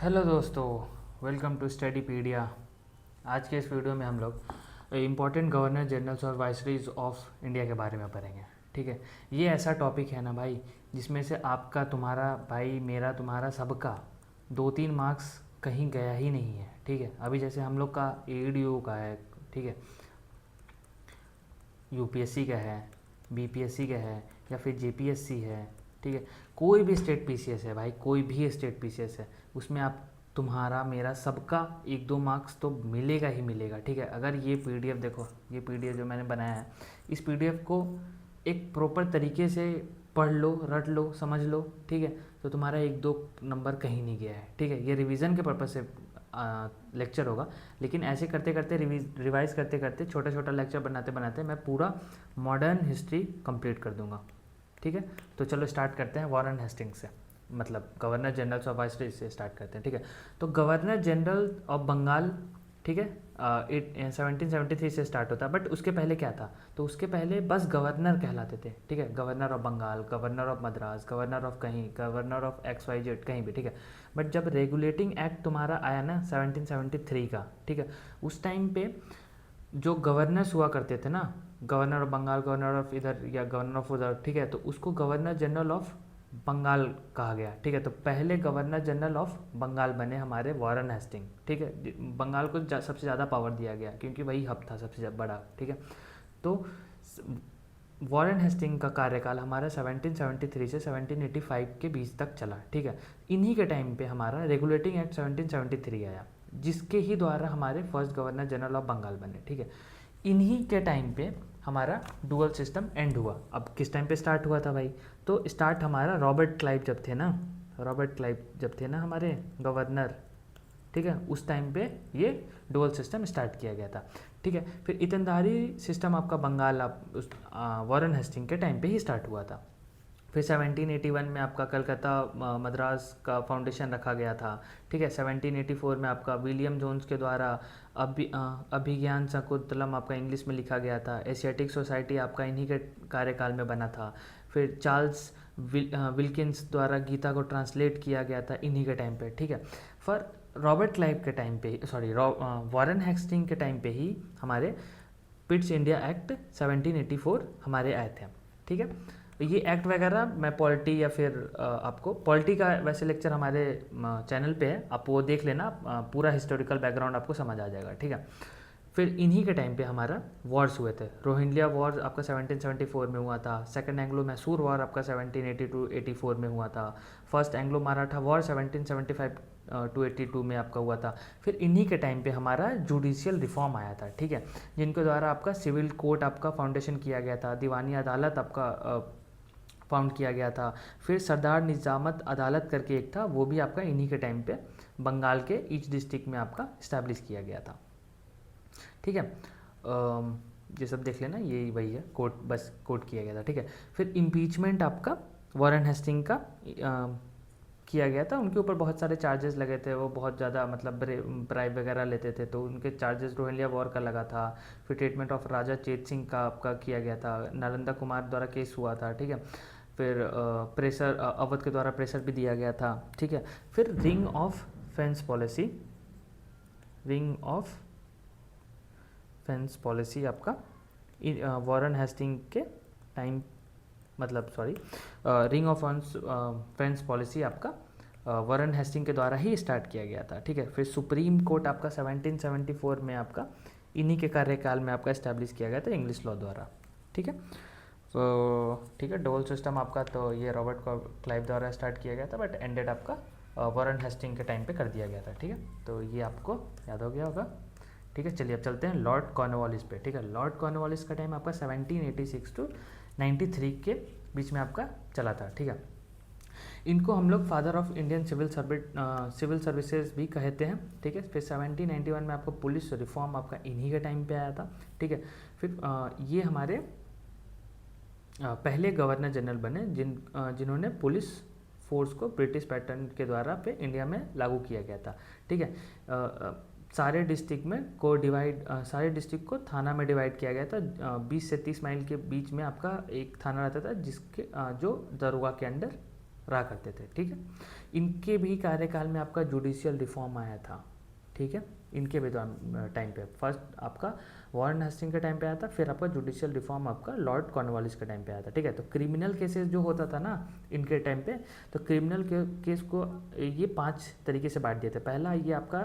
Hello दोस्तों, welcome to स्टडीपीडिया। आज के इस वीडियो में हम लोग इम्पोर्टेंट गवर्नर जनरल्स और वाइसरॉयज ऑफ इंडिया के बारे में पढ़ेंगे। ठीक है, ये ऐसा टॉपिक है ना भाई, जिसमें से आपका, तुम्हारा भाई, मेरा, तुम्हारा, सबका 2-3 मार्क्स कहीं गया ही नहीं है। ठीक है, अभी जैसे हम लोग का एडीओ का है, ठीक है, यूपीएससी का है, बीपीएससी का है, या फिर जेपीएससी है। ठीक है, कोई भी स्टेट पीसीएस है भाई, कोई भी स्टेट पीसीएस है, उसमें आप, तुम्हारा, मेरा, सबका 1-2 मार्क्स तो मिलेगा ही मिलेगा। ठीक है, अगर ये पीडीएफ देखो, ये पीडीएफ जो मैंने बनाया है, इस पीडीएफ को एक प्रॉपर तरीके से पढ़ लो, रट लो, समझ लो। ठीक है, तो तुम्हारा 1-2 नंबर कहीं नहीं गया है। ठीक है, ये रिवीजन के पर्पज़ से लेक्चर होगा, लेकिन ऐसे करते करते, रिवाइज करते करते, छोटा छोटा लेक्चर बनाते बनाते मैं पूरा मॉडर्न हिस्ट्री कंप्लीट कर दूंगा। ठीक है, तो चलो स्टार्ट करते हैं वॉरेन हेस्टिंग्स से, मतलब गवर्नर जनरल्स ऑफ वाइसरॉय से स्टार्ट करते हैं। ठीक है, तो गवर्नर जनरल ऑफ बंगाल, ठीक है, 1773 से स्टार्ट होता है, बट उसके पहले क्या था? तो उसके पहले बस गवर्नर कहलाते थे। ठीक है, governor of Bengal, governor of Madras, governor of कहीं, गवर्नर ऑफ XYZ कहीं भी। ठीक है, बट जब रेगुलेटिंग एक्ट तुम्हारा आया ना 1773 का, ठीक है, उस टाइम पे जो गवर्नर्स हुआ करते थे ना, governor of Bengal, governor of इधर या गवर्नर ऑफ उधर, ठीक है, तो उसको गवर्नर जनरल ऑफ बंगाल कहा गया। ठीक है, तो पहले गवर्नर जनरल ऑफ बंगाल बने हमारे वॉरेन हेस्टिंग। ठीक है, बंगाल को सबसे ज़्यादा पावर दिया गया क्योंकि वही हब था सबसे बड़ा। ठीक है, तो वॉरेन हेस्टिंग का कार्यकाल हमारा 1773 से 1785 के बीच तक चला। ठीक है, इन्हीं के टाइम पे हमारा रेगुलेटिंग एक्ट 1773 आया, जिसके ही द्वारा हमारे first governor general of Bengal बने। ठीक है, इन्हीं के टाइम पे हमारा डुअल सिस्टम एंड हुआ। अब किस टाइम पे स्टार्ट हुआ था भाई? तो स्टार्ट हमारा रॉबर्ट क्लाइव जब थे ना, रॉबर्ट क्लाइव जब थे ना हमारे गवर्नर, ठीक है, उस टाइम पे ये डुअल सिस्टम स्टार्ट किया गया था। ठीक है, फिर इतनदारी सिस्टम आपका बंगाल आप उस वॉरेन हेस्टिंग के टाइम पे ही स्टार्ट हुआ था। फिर 1781 में आपका कलकत्ता मद्रास का फाउंडेशन रखा गया था। ठीक है, 1784 में आपका विलियम जोन्स के द्वारा अभिज्ञान शकुंतलम आपका इंग्लिश में लिखा गया था। एशियाटिक सोसाइटी आपका इन्हीं के कार्यकाल में बना था। फिर चार्ल्स विल्किंस द्वारा गीता को ट्रांसलेट किया गया था इन्हीं के टाइम पे। ठीक है, फॉर रॉबर्ट क्लाइव के टाइम पे, सॉरी, वॉरेन हेस्टिंग के टाइम पे ही हमारे पिट्स इंडिया एक्ट 1784 हमारे आए थे। ठीक है, ये एक्ट वगैरह मैं पॉलिटी या फिर आपको पॉलिटी का वैसे लेक्चर हमारे चैनल पे है, आप वो देख लेना, पूरा हिस्टोरिकल बैकग्राउंड आपको समझ आ जाएगा। ठीक है, फिर इन्हीं के टाइम पे हमारा वॉर्स हुए थे। रोहिंग्या वॉर आपका 1774 में हुआ था। सेकंड एंग्लो मैसूर वॉर आपका 1782-84 में हुआ था। First Anglo Maratha war 1775 to 82 में आपका हुआ था। फिर इन्हीं के टाइम पे हमारा जुडिशियल रिफॉर्म आया था। ठीक है, जिनके द्वारा आपका सिविल कोर्ट आपका फाउंडेशन किया गया था, दीवानी अदालत आपका फाउंड किया गया था। फिर सरदार निजामत अदालत करके एक था, वो भी आपका इन्हीं के टाइम पे बंगाल के ईच डिस्ट्रिक्ट में आपका इस्टेब्लिश किया गया था। ठीक है, ये सब देख लेना, ये वही है, कोर्ट, बस कोर्ट किया गया था। ठीक है, फिर इम्पीचमेंट आपका वॉरेन हेस्टिंग का किया गया था। उनके ऊपर बहुत सारे चार्जेस लगे थे, वो बहुत ज़्यादा मतलब ब्राइब वगैरह लेते थे, तो उनके चार्जेस रोहिंग्या वॉर का लगा था। फिर ट्रीटमेंट ऑफ राजा चेत सिंह का आपका किया गया था, नालंदा कुमार द्वारा केस हुआ था। ठीक है, फिर प्रेशर, अवध के द्वारा प्रेशर भी दिया गया था। ठीक है, फिर ring of fence policy, ring of fence policy आपका वॉरेन हेस्टिंग के टाइम, मतलब sorry, ring of fence policy आपका वॉरेन हेस्टिंग के द्वारा ही स्टार्ट किया गया था। ठीक है, फिर सुप्रीम कोर्ट आपका 1774 में आपका इन्हीं के कार्यकाल में आपका इस्टेब्लिश किया गया था इंग्लिश लॉ द्वारा। ठीक है, तो ठीक है, डोल सिस्टम आपका, तो ये रॉबर्ट क्लाइव द्वारा स्टार्ट किया गया था, बट एंडेड आपका वॉरेन हेस्टिंग के टाइम पे कर दिया गया था। ठीक है, तो ये आपको याद हो गया होगा। ठीक है, चलिए अब चलते हैं लॉर्ड कॉर्नवालिस पे। ठीक है, लॉर्ड कॉर्नवालिस का टाइम आपका 1786 टू 93 के बीच में आपका चला था। ठीक है, इनको हम लोग father of Indian civil services भी कहते हैं। ठीक है, फिर 1791 में आपको पुलिस रिफॉर्म आपका इन्हीं के टाइम पे आया था। ठीक है, फिर ये हमारे पहले गवर्नर जनरल बने जिन्होंने पुलिस फोर्स को ब्रिटिश पैटर्न के द्वारा पे इंडिया में लागू किया गया था। ठीक है, सारे डिस्ट्रिक्ट में को डिवाइड, सारे डिस्ट्रिक्ट को थाना में डिवाइड किया गया था। 20 से 30 माइल के बीच में आपका एक थाना रहता था, जिसके जो दरोगा के अंडर रहा करते थे, ठीक है। इनके भी कार्यकाल में आपका जुडिशियल रिफॉर्म आया था, ठीक है। इनके भी टाइम पे फर्स्ट आपका वारन हेस्टिंग के टाइम पे आया था, फिर आपका जुडिशियल रिफॉर्म आपका लॉर्ड कॉर्नवालिस के टाइम पे आया था, ठीक है। तो क्रिमिनल केसेस जो होता था ना इनके टाइम पे, तो क्रिमिनल केस को ये 5 तरीके से बांट दिए थे। पहला ये आपका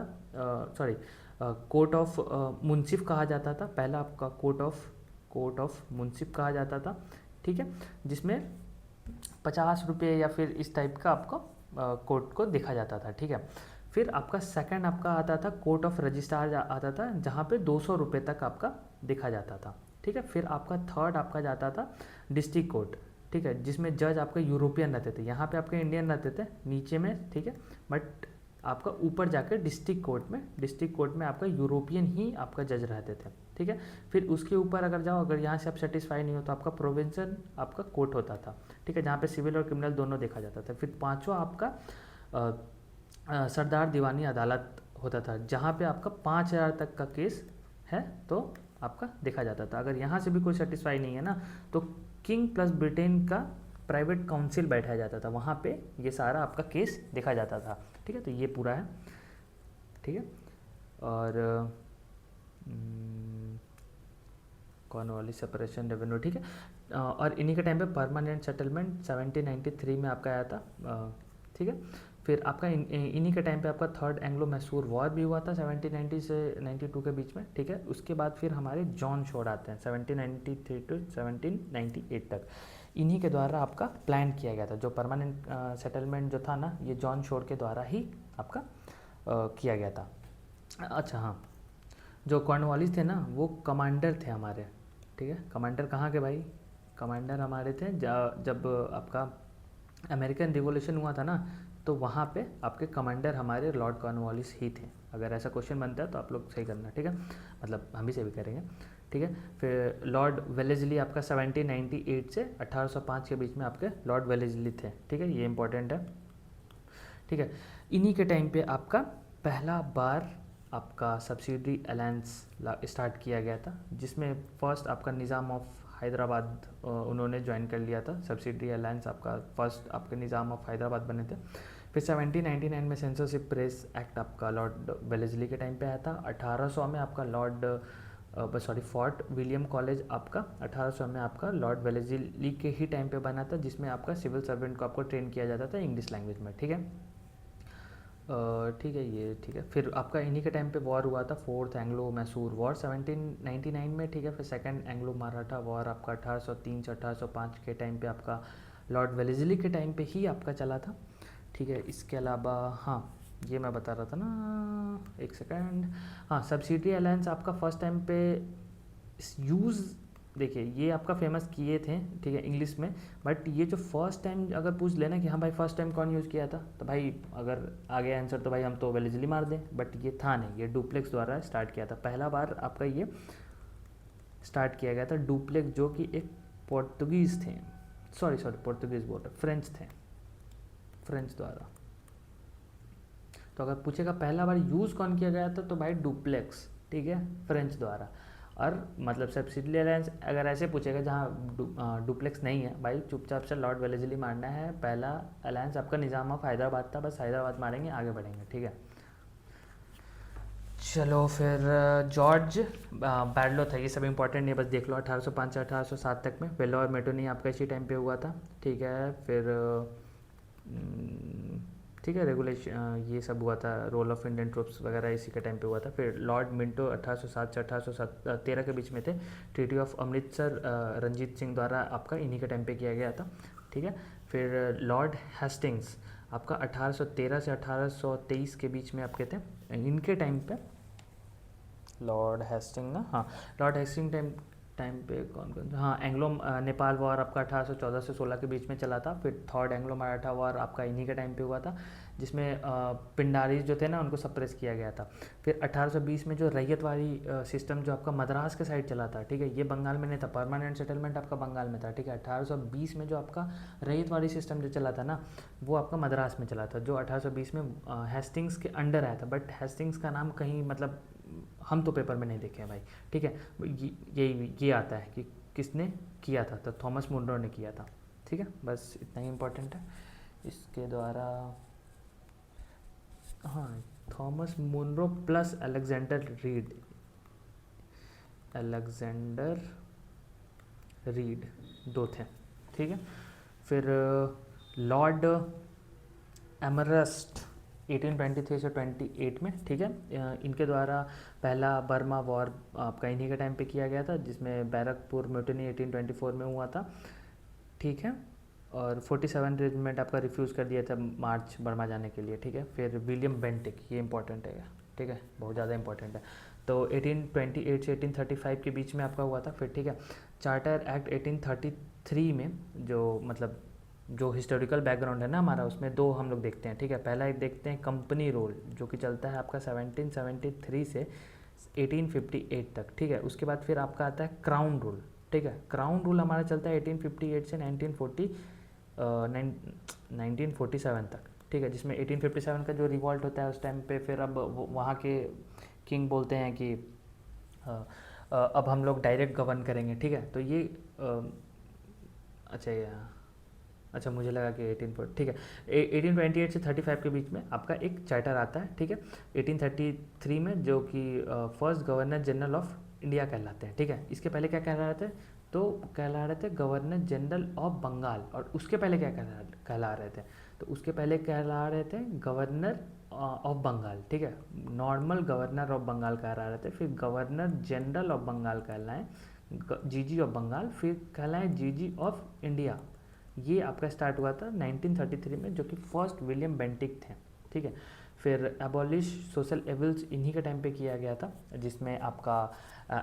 कोर्ट ऑफ मुंसिफ कहा जाता था, पहला आपका कोर्ट ऑफ मुंसिफ कहा जाता था, ठीक है, जिसमें 50 रुपये या फिर इस टाइप का आपको कोर्ट को देखा जाता था, ठीक है। फिर आपका सेकंड आपका आता था कोर्ट ऑफ रजिस्ट्रार आता था, जहाँ पे 200 रुपये तक आपका देखा जाता था, ठीक है। फिर आपका थर्ड आपका जाता था डिस्ट्रिक्ट कोर्ट, ठीक है, जिसमें जज आपके यूरोपियन रहते थे, यहाँ पे आपके इंडियन रहते थे नीचे में, ठीक है। बट आपका ऊपर जाकर डिस्ट्रिक्ट कोर्ट में आपका यूरोपियन ही आपका जज रहते थे, ठीक है। फिर उसके ऊपर अगर जाओ, अगर यहाँ से आप सेटिस्फाई नहीं हो तो आपका प्रोविंशियल आपका कोर्ट होता था, ठीक है, जहाँ पे सिविल और क्रिमिनल दोनों देखा जाता था। फिर पांचवा आपका सरदार दीवानी अदालत होता था, जहाँ पे आपका 5,000 तक का केस है तो आपका देखा जाता था। अगर यहाँ से भी कोई सेटिस्फाई नहीं है ना, तो किंग प्लस ब्रिटेन का प्राइवेट काउंसिल बैठाया जाता था, वहाँ पे ये सारा आपका केस देखा जाता था, ठीक है। तो ये पूरा है, ठीक है। और कॉर्नवालिस सेपरेशन रेवेन्यू, ठीक है। और इन्हीं के टाइम पे परमानेंट सेटलमेंट 1793 में आपका आया था, ठीक है। फिर आपका इन्हीं के टाइम पे आपका थर्ड एंग्लो मैसूर वॉर भी हुआ था 1790 से 92 के बीच में, ठीक है। उसके बाद फिर हमारे जॉन शोर आते हैं 1793 टू 1798 तक। इन्हीं के द्वारा आपका प्लान किया गया था, जो परमानेंट सेटलमेंट जो था ना, ये जॉन शोर के द्वारा ही आपका किया गया था। अच्छा हाँ, जो कॉर्नवालिस थे ना वो कमांडर थे हमारे, ठीक है। कमांडर कहाँ के भाई? कमांडर हमारे थे जब आपका अमेरिकन रिवॉल्यूशन हुआ था ना, तो वहाँ पे आपके कमांडर हमारे लॉर्ड कॉर्नवालिस ही थे। अगर ऐसा क्वेश्चन बनता है तो आप लोग सही करना, ठीक है, मतलब हम भी सही करेंगे, ठीक है। फिर लॉर्ड वेलेस्ली आपका 1798 से 1805 के बीच में आपके लॉर्ड वेलेस्ली थे, ठीक है, ये इंपॉर्टेंट है, ठीक है। इन्हीं के टाइम पे आपका पहला बार आपका सब्सिडी अलायंस स्टार्ट किया गया था, जिसमें फर्स्ट आपका निज़ाम ऑफ हैदराबाद उन्होंने ज्वाइन कर लिया था। सब्सिडी अलायंस आपका फर्स्ट आपके निज़ाम ऑफ हैदराबाद बने थे। फिर 1799 में सेंसरशिप प्रेस एक्ट आपका लॉर्ड वेलेस्ली के टाइम पे आया था। 1800 में आपका फोर्ट विलियम कॉलेज आपका 1800 में आपका लॉर्ड वेलेस्ली के ही टाइम पे बना था, जिसमें आपका सिविल सर्वेंट को आपको ट्रेन किया जाता था इंग्लिश लैंग्वेज में, ठीक है, ठीक है, ये ठीक है। फिर आपका इन्हीं के टाइम पे वॉर हुआ था, फोर्थ एंग्लो मैसूर वॉर 1799 में, ठीक है। फिर सेकंड एंग्लो मराठा वॉर आपका 1803 से 1805 के टाइम पे आपका लॉर्ड वेलेस्ली के टाइम पे ही आपका चला था, ठीक है। इसके अलावा हाँ, ये मैं बता रहा था ना, एक सेकंड, हाँ, सब्सिडी अलायंस आपका फर्स्ट टाइम पे यूज़, देखिए ये आपका फेमस किए थे, ठीक है, इंग्लिश में। बट ये जो फर्स्ट टाइम अगर पूछ लेना कि हाँ भाई फर्स्ट टाइम कौन यूज़ किया था, तो भाई अगर आगे आंसर तो भाई हम तो वेलेस्ली मार दें, बट ये था नहीं, ये डुप्लेक्स द्वारा स्टार्ट किया था। पहला बार आपका ये स्टार्ट किया गया था डुप्लेक्स, जो कि एक पोर्तुगीज़ थे, सॉरी पोर्तुगीज़ बोल रहे, फ्रेंच थे, फ्रेंच द्वारा। तो अगर पूछेगा पहला बार यूज़ कौन किया गया था, तो भाई डुप्लेक्स, ठीक है, फ्रेंच द्वारा। और मतलब सब्सिडी अलायंस अगर ऐसे पूछेगा जहाँ डुप्लेक्स नहीं है, भाई चुपचाप से लॉर्ड वेलेस्ली मारना है। पहला अलायंस आपका निज़ाम ऑफ हैदराबाद था, बस हैदराबाद मारेंगे, आगे बढ़ेंगे, ठीक है। चलो फिर जॉर्ज बैडलो था, ये सब इंपॉर्टेंट नहीं है, बस देख लो। 1805 से 1807 तक में वेलो और मेटोनी आपका इसी टाइम पे हुआ था, ठीक है। फिर ठीक है, रेगुलेशन ये सब हुआ था, रोल ऑफ इंडियन ट्रूप्स वगैरह इसी के टाइम पे हुआ था। फिर लॉर्ड मिंटो 1807 से 1813 के बीच में थे। ट्रीटी ऑफ अमृतसर रंजीत सिंह द्वारा आपका इन्हीं के टाइम पे किया गया था, ठीक है। फिर लॉर्ड हेस्टिंग्स आपका 1813 से 1823 के बीच में आपके थे, इनके टाइम पे लॉर्ड हेस्टिंग ना, हाँ, लॉर्ड हेस्टिंग टाइम पे कौन कौन, हाँ, एंग्लो नेपाल वॉर आपका 1814 से 16 के बीच में चला था। फिर थर्ड एंग्लो मराठा वॉर आपका इन्हीं के टाइम पे हुआ था, जिसमें पिंडारीज जो थे ना उनको सप्रेस किया गया था। फिर 1820 में जो रैयतवाड़ी सिस्टम जो आपका मद्रास के साइड चला था, ठीक है, ये बंगाल में नहीं था, परमानेंट सेटलमेंट आपका बंगाल में था, ठीक है। 1820 में जो आपका रैयतवाड़ी सिस्टम जो चला था ना, वो आपका मद्रास में चला था, जो 1820 में हेस्टिंग्स के अंडर आया था। बट हेस्टिंग्स का नाम कहीं मतलब हम तो पेपर में नहीं देखे हैं भाई, ठीक है। ये आता है कि किसने किया था, तो थॉमस मुनरो ने किया था, ठीक है, बस इतना ही इम्पोर्टेंट है। इसके द्वारा, हाँ, Thomas Munro plus Alexander Reid, Alexander Reid दो थे, ठीक है। फिर लॉर्ड एमरस्ट 1823 से 28 में, ठीक है। इनके द्वारा पहला बर्मा वॉर आपका इन्हीं के टाइम पे किया गया था, जिसमें बैरकपुर म्यूटिनी 1824 में हुआ था, ठीक है। और 47 रेजिमेंट आपका रिफ्यूज़ कर दिया था मार्च बर्मा जाने के लिए, ठीक है। फिर विलियम बेंटिक, ये इंपॉर्टेंट है, ठीक है, बहुत ज़्यादा इंपॉर्टेंट है। तो 1828 से 1835 के बीच में आपका हुआ था। फिर ठीक है, चार्टर एक्ट 1833 में, जो मतलब जो हिस्टोरिकल बैकग्राउंड है ना हमारा, उसमें दो हम लोग देखते हैं, ठीक है। पहला एक देखते हैं कंपनी रूल, जो कि चलता है आपका 1773 से 1858 तक, ठीक है। उसके बाद फिर आपका आता है क्राउन रूल, ठीक है। क्राउन रूल हमारा चलता है 1858 से 1947 तक, ठीक है, जिसमें 1857 का जो रिवॉल्ट होता है उस टाइम पे फिर अब वहाँ के किंग बोलते हैं कि अब हम लोग डायरेक्ट गवर्न करेंगे, ठीक है। तो ये अच्छा मुझे लगा कि 18 ठीक है, 1828 से 35 के बीच में आपका एक चार्टर आता है, ठीक है। 1833 में, जो कि first governor general of India कहलाते हैं, ठीक है। इसके पहले क्या कहला रहे थे, तो कहला रहे थे गवर्नर जनरल ऑफ बंगाल, और उसके पहले क्या कहला रहे थे, तो उसके पहले कहला रहे थे गवर्नर ऑफ बंगाल, ठीक है। नॉर्मल गवर्नर ऑफ बंगाल कह रहे थे, फिर गवर्नर जनरल ऑफ बंगाल कहलाएं जीजी ऑफ बंगाल, फिर कहलाएं जीजी ऑफ इंडिया। ये आपका स्टार्ट हुआ था 1933 में, जो कि फर्स्ट विलियम बेंटिक थे, ठीक है। फिर एबॉलिश सोशल एविल्स इन्हीं के टाइम पे किया गया था, जिसमें आपका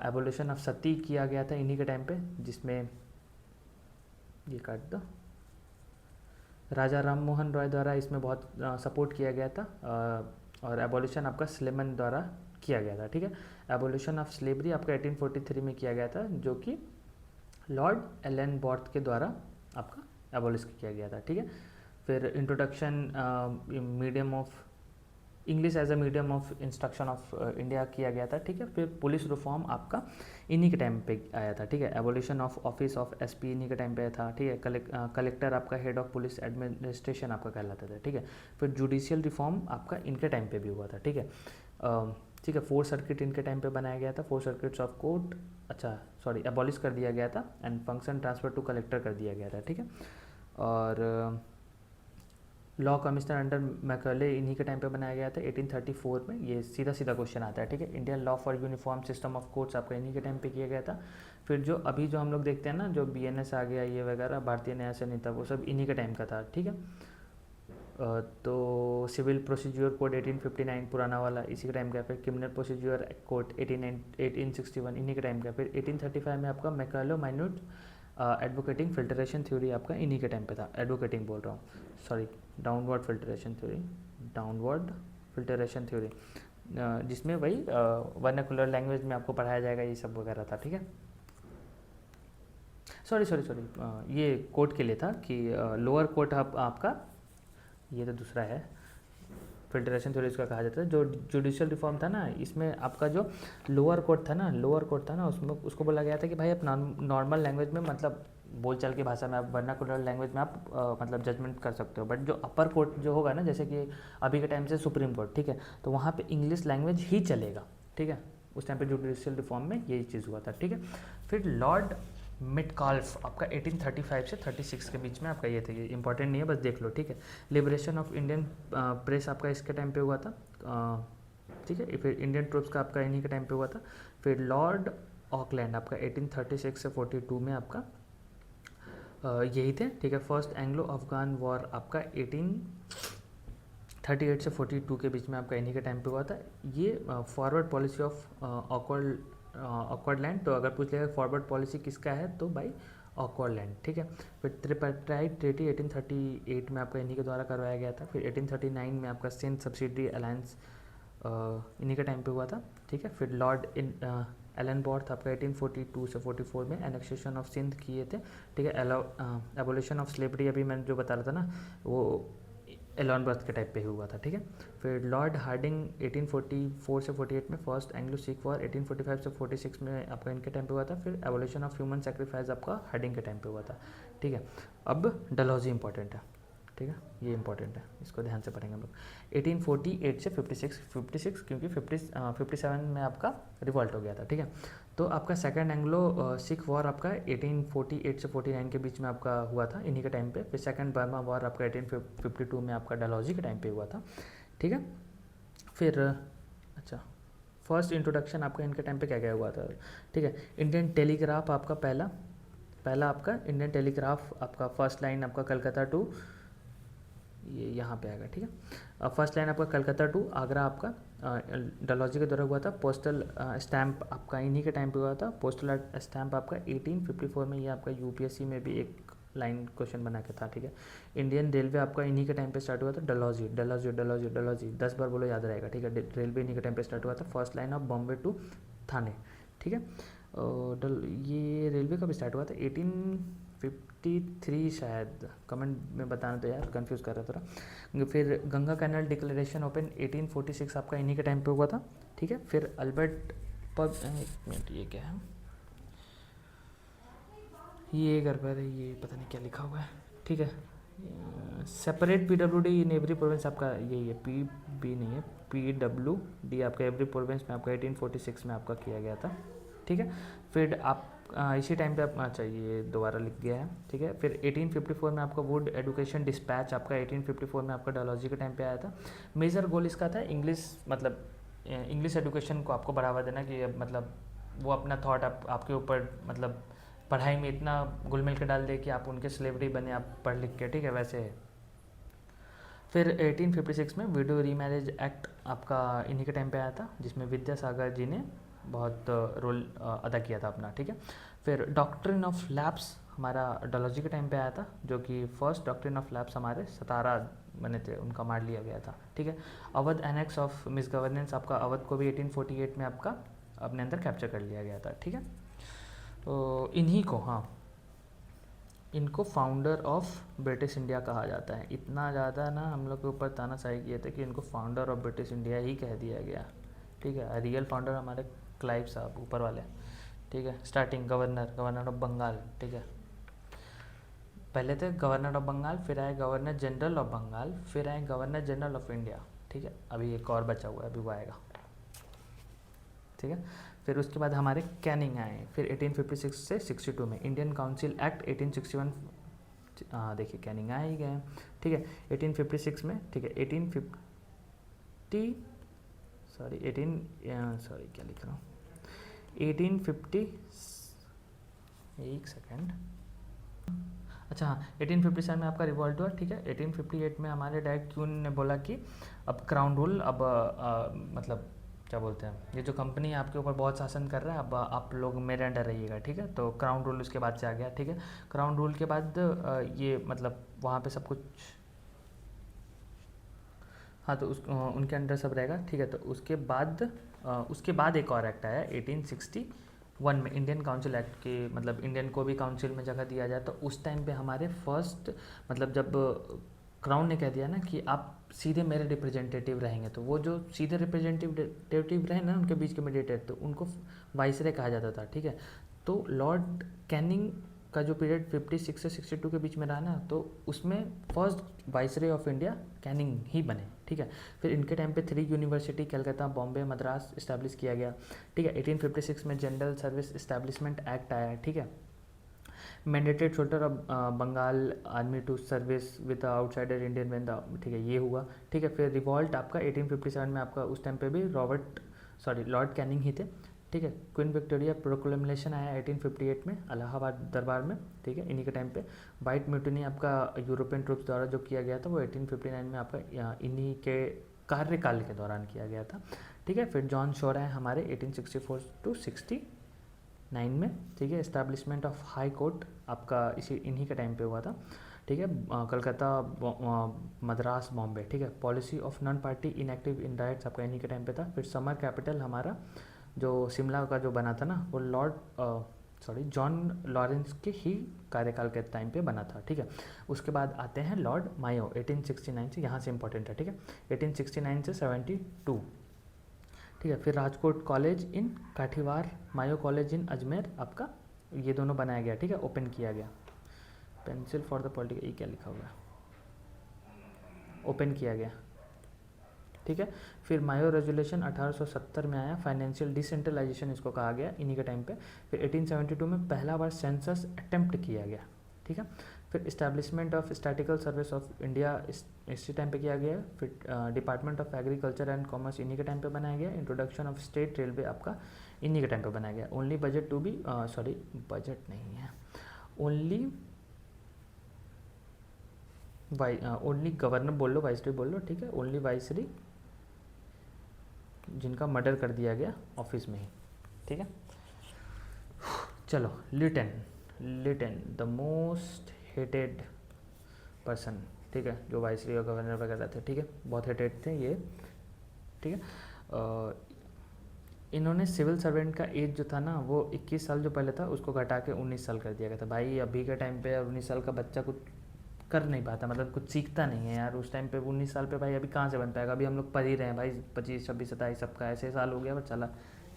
एबोलिशन ऑफ सती किया गया था इन्हीं के टाइम पे, जिसमें ये काट दो, राजा राम मोहन रॉय द्वारा इसमें बहुत सपोर्ट किया गया था। और एबोलिशन आपका स्लेमन द्वारा किया गया था, ठीक है। एबोलिशन ऑफ स्लेवरी आपका 1843 में किया गया था, जो कि लॉर्ड एलन बॉर्थ के द्वारा आपका एबॉलिश किया गया था, ठीक है। फिर introduction medium of English as a medium of instruction of India किया गया था, ठीक है। फिर पुलिस रिफॉर्म आपका इन्हीं के टाइम पे आया था, ठीक है। Abolition of office of SP इन्हीं के टाइम पे था, ठीक है। कलेक्टर आपका हेड ऑफ पुलिस एडमिनिस्ट्रेशन आपका कहलाता था, ठीक है। फिर जुडिशियल रिफॉर्म आपका इनके टाइम पे भी हुआ था, ठीक है। ठीक है, 4 सर्किट इनके टाइम पे बनाया गया था, 4 सर्किट्स ऑफ कोर्ट, एबॉलिश कर दिया गया था, and function transfer to collector कर दिया गया था, ठीक है। और लॉ कमिश्नर अंडर मैकले इन्हीं के टाइम पे बनाया गया था 1834 में। ये सीधा सीधा क्वेश्चन आता है, ठीक है। Indian law for uniform system of courts आपका इन्हीं के टाइम पे किया गया था। फिर जो अभी जो हम लोग देखते हैं ना, जो BNS आ गया ये वगैरह, भारतीय न्याय संहिता, वो सब इन्हीं के टाइम का था, ठीक है। तो सिविल प्रोसीज्योर कोड 1859 पुराना वाला इसी के टाइम का। फिर क्रिमिनल प्रोसीज्योर कोड 1861 इन्हीं के टाइम का। फिर 1835 में आपका मैकालो माइन्यूट एडवोकेटिंग फिल्टरेशन थ्योरी आपका इन्हीं के टाइम पे था। एडवोकेटिंग बोल रहा हूँ, सॉरी, डाउनवर्ड फिल्टरेशन थ्योरी, जिसमें वही वर्नाकुलर लैंग्वेज में आपको पढ़ाया जाएगा, ये सब वगैरह था, ठीक है। सॉरी, ये कोर्ट के लिए था कि लोअर कोर्ट आपका, ये तो दूसरा है, फिल्टरेशन थ्योरी इसका कहा जाता है। जो जुडिशियल रिफॉर्म था ना, इसमें आपका जो लोअर कोर्ट था ना, उसमें उसको बोला गया था कि भाई आप नॉर्मल लैंग्वेज में, मतलब बोलचाल की भाषा में, आप वर्नाकुलर लैंग्वेज में आप मतलब जजमेंट कर सकते हो, बट जो अपर कोर्ट जो होगा ना, जैसे कि अभी के टाइम से सुप्रीम कोर्ट, ठीक है, तो वहाँ पे इंग्लिश लैंग्वेज ही चलेगा, ठीक है। उस टाइम पे जुडिशियल रिफॉर्म में यही चीज़ हुआ था, ठीक है। फिर लॉर्ड मिटकॉल्फ आपका 1835 से 36 के बीच में आपका ये था, ये इंपॉर्टेंट नहीं है, बस देख लो, ठीक है। लिबरेशन ऑफ इंडियन प्रेस आपका इसके टाइम पे हुआ था, ठीक है। फिर इंडियन ट्रूप्स का आपका इन्हीं के टाइम पे हुआ था। फिर लॉर्ड ऑकलैंड आपका 1836 से 42 में आपका यही थे, ठीक है। फर्स्ट एंग्लो अफगान वॉर आपका 1838 से 42 के बीच में आपका इन्हीं के टाइम पे हुआ था। ये forward policy of awkward land, तो अगर पूछ लेगा फॉरवर्ड पॉलिसी किसका है, तो भाई ऑकवर्ड लैंड, ठीक है। फिर ट्रिपरटाइट ट्रीटी 1838 में आपका इन्हीं के द्वारा करवाया गया था। फिर 1839 में आपका सिंध सब्सिडरी अलायंस इन्हीं के टाइम पे हुआ था, ठीक है। फिर लॉर्ड एलन बॉर्थ आपका 1842 से 44 में एनेक्सेशन ऑफ सिंध किए थे, ठीक है। एबोलिशन ऑफ स्लेवरी अभी मैंने जो बता रहा था ना, वो एलन बॉर्थ के टाइप पे हुआ था, ठीक है। फिर लॉर्ड हार्डिंग 1844 से 48 में फर्स्ट एंग्लो सिख वॉर 1845 से 46 में आपका इनके टाइम पे हुआ था। फिर एबोलिशन ऑफ ह्यूमन सेक्रीफाइस आपका हार्डिंग के टाइम पे हुआ था, ठीक है। अब डलहौजी इंपॉर्टेंट है, ठीक है, ये इंपॉर्टेंट है, इसको ध्यान से पढ़ेंगे हम लोग। 1848 से 56 क्योंकि 57 में आपका रिवॉल्ट हो गया था, ठीक है। तो आपका सेकंड एंग्लो सिख वॉर आपका 1848 से 49 के बीच में आपका हुआ था, इन्हीं के टाइम पे। फिर सेकंड बर्मा वॉर आपका 1852 में आपका डलहौजी के टाइम पे हुआ था, ठीक है। फिर अच्छा, फर्स्ट इंट्रोडक्शन आपका इनके टाइम पे क्या क्या हुआ था, ठीक है। इंडियन टेलीग्राफ आपका पहला आपका इंडियन टेलीग्राफ आपका फर्स्ट लाइन आपका कलकत्ता टू, ये यहाँ पे आएगा, ठीक है। फर्स्ट लाइन आपका कलकत्ता टू आगरा आपका डलहौजी के दौरान हुआ था। पोस्टल स्टैंप आपका इन्हीं के टाइम पे हुआ था। पोस्टल स्टैंप आपका 1854 में, ये आपका यूपीएससी में भी एक लाइन क्वेश्चन बना के था, ठीक है। इंडियन रेलवे आपका इन्हीं के टाइम पे स्टार्ट हुआ था। डलहौजी 10 बार बोलो याद रहेगा, ठीक है। रेलवे इन्हीं के टाइम पे स्टार्ट हुआ था। First line of Bombay to Thane, ठीक है। ये रेलवे कब स्टार्ट हुआ था, 1853 शायद, कमेंट में बताना तो यार, कंफ्यूज कर रहा था थोड़ा। फिर गंगा कैनाल डिक्लेरेशन ओपन 1846 आपका इन्हीं के टाइम पे हुआ था, ठीक है। फिर अल्बर्ट पब, एक मिनट, ये क्या है, ये गड़बड़ है, ये पता नहीं क्या लिखा हुआ है, ठीक है। Separate PWD in every province आपका यही है, पी बी नहीं है, पीडब्ल्यूडी आपका एवरी प्रोविंस में आपका 1846 में आपका किया गया था, ठीक है। फिर आप इसी टाइम पे आप, अच्छा ये दोबारा लिख गया है, ठीक है। फिर 1854 में आपका वुड एजुकेशन डिस्पैच आपका 1854 में आपका डलहौजी के टाइम पे आया था। मेजर गोल इसका था इंग्लिश, मतलब इंग्लिश एजुकेशन को आपको बढ़ावा देना, कि मतलब वो अपना थॉट आपके ऊपर, मतलब पढ़ाई में इतना घुल मिल के डाल दे कि आप उनके स्लेवरी बने, आप पढ़ लिख के, ठीक है, वैसे है। फिर 1856 में विडो रीमैरिज एक्ट आपका इन्हीं के टाइम पे आया था, जिसमें विद्यासागर जी ने बहुत रोल अदा किया था अपना, ठीक है। फिर डॉक्ट्रिन ऑफ लैप्स हमारा डलहौजी के टाइम पे आया था, जो कि फर्स्ट डॉक्ट्रिन ऑफ लैप्स हमारे 17 बने थे, उनका मार लिया गया था, ठीक है। Awadh annex of miss governance आपका अवध को भी 1848 में आपका अपने अंदर कैप्चर कर लिया गया था, ठीक है। तो इन्हीं को, हाँ, इनको फाउंडर ऑफ ब्रिटिश इंडिया कहा जाता है। इतना ज़्यादा ना हम लोग के ऊपर तानाशाही किए थे कि इनको फाउंडर ऑफ ब्रिटिश इंडिया ही कह दिया गया, ठीक है। रियल फाउंडर हमारे क्लाइव साहब ऊपर वाले, ठीक है। स्टार्टिंग गवर्नर ऑफ बंगाल, ठीक है। पहले थे गवर्नर ऑफ बंगाल, फिर आए गवर्नर जनरल ऑफ बंगाल, फिर आए गवर्नर जनरल ऑफ इंडिया, ठीक है। अभी एक और बचा हुआ है, अभी वो आएगा, ठीक है। फिर उसके बाद हमारे कैनिंग आए, फिर 1856 से 62 में इंडियन काउंसिल एक्ट 1861, देखिए कैनिंग आ ही गए, ठीक है। 1856 में, ठीक है, 1850 सॉरी 18 सॉरी क्या लिख रहा हूँ, 1850, एक सेकेंड, अच्छा हाँ, 1857 में आपका रिवॉल्ट हुआ, ठीक है। 1858 में हमारे डायरेक्ट क्यून ने बोला कि अब क्राउन रूल, अब मतलब क्या बोलते हैं, ये जो कंपनी आपके ऊपर बहुत शासन कर रहा है, अब आप लोग मेरे अंडर रहिएगा, ठीक है। तो क्राउन रूल उसके बाद से आ गया, ठीक है। क्राउन रूल के बाद ये मतलब वहाँ पे सब कुछ, हाँ, तो उनके अंडर सब रहेगा, ठीक है। तो उसके बाद एक और एक्ट आया 1861 में, इंडियन काउंसिल एक्ट के, मतलब इंडियन को भी काउंसिल में जगह दिया जाए। तो उस टाइम पे हमारे फर्स्ट, मतलब जब क्राउन ने कह दिया ना कि आप सीधे मेरे रिप्रेजेंटेटिव रहेंगे, तो वो जो सीधे रिप्रेजेंटेटिव रहे ना उनके बीच के मीडिएटर, तो उनको वाइसरे कहा जाता था, ठीक है। तो लॉर्ड कैनिंग का जो पीरियड 56 से 62 के बीच में रहा ना, तो उसमें फर्स्ट वाइसरे ऑफ इंडिया कैनिंग ही बने, ठीक है। फिर इनके टाइम पे 3 यूनिवर्सिटी कलकत्ता, बॉम्बे, मद्रास इस्टेब्लिश किया गया, ठीक है। 1856 में जनरल सर्विस इस्टेब्लिशमेंट एक्ट आया, ठीक है। Mandated shoulder of Bengal army to service with outsider Indian man, ठीक है, ये हुआ, ठीक है। फिर रिवॉल्ट आपका 1857 में आपका, उस टाइम पे भी लॉर्ड कैनिंग ही थे, ठीक है। क्वीन विक्टोरिया प्रोक्लेमेशन आया 1858 में इलाहाबाद दरबार में, ठीक है, इन्हीं के टाइम पे। वाइट म्यूटिनी आपका यूरोपियन ट्रूप्स द्वारा जो किया गया था वो 1859 में आपका इन्हीं के कार्यकाल के दौरान किया गया था, ठीक है। फिर जॉन शोर आए हमारे 1864 टू 69 में, ठीक है। इस्टेब्लिशमेंट ऑफ हाई कोर्ट आपका इन्हीं के टाइम पे हुआ था, ठीक है। कलकत्ता, मद्रास, बॉम्बे, ठीक है। Policy of non party inactive in rights आपका इन्हीं के टाइम पे था। फिर समर कैपिटल हमारा जो शिमला का जो बना था ना, वो जॉन लॉरेंस के ही कार्यकाल के टाइम पे बना था, ठीक है। उसके बाद आते हैं लॉर्ड मायो 1869 से, यहाँ से इंपॉर्टेंट है, ठीक है। 1869 से 72, ठीक है। फिर Rajkot college in Kathiawar, Mayo college in Ajmer आपका, ये दोनों बनाया गया, ठीक है, ओपन किया गया। पेंसिल फॉर द पॉलिटिकल, ये क्या लिखा हुआ है, ओपन किया गया, ठीक है। फिर मायो रेजुलेशन 1870 में आया, फाइनेंशियल डिसेंट्रलाइजेशन इसको कहा गया इन्हीं के टाइम पे। फिर 1872 में पहला बार सेंसस अटेम्प्ट किया गया, ठीक है। फिर establishment of statistical service of India इसी टाइम पे किया गया। फिर department of agriculture and commerce इन्हीं के टाइम पे बनाया गया। इंट्रोडक्शन ऑफ स्टेट रेलवे आपका इन्हीं के टाइम पे बनाया गया। Only budget to be sorry budget नहीं है, ओनली ओनली गवर्नर बोल लो, वाइसरी बोल लो, ठीक है। ओनली वाइसरी जिनका मर्डर कर दिया गया ऑफिस में ही, ठीक है। चलो Lytton the most hated person, ठीक है, जो वाइसरी और गवर्नर वगैरह थे, ठीक है, बहुत हेटेड थे ये, ठीक है। इन्होंने सिविल सर्वेंट का एज जो था ना वो 21 साल जो पहले था उसको घटा के 19 साल कर दिया गया था। भाई अभी के टाइम पे 19 साल का बच्चा कुछ कर नहीं पाता, मतलब कुछ सीखता नहीं है यार। उस टाइम पे 19 साल पे भाई अभी कहाँ से बन पाएगा, अभी हम लोग पढ़ ही रहे हैं भाई, 25 26 27 सबका ऐसे साल हो गया, बस चला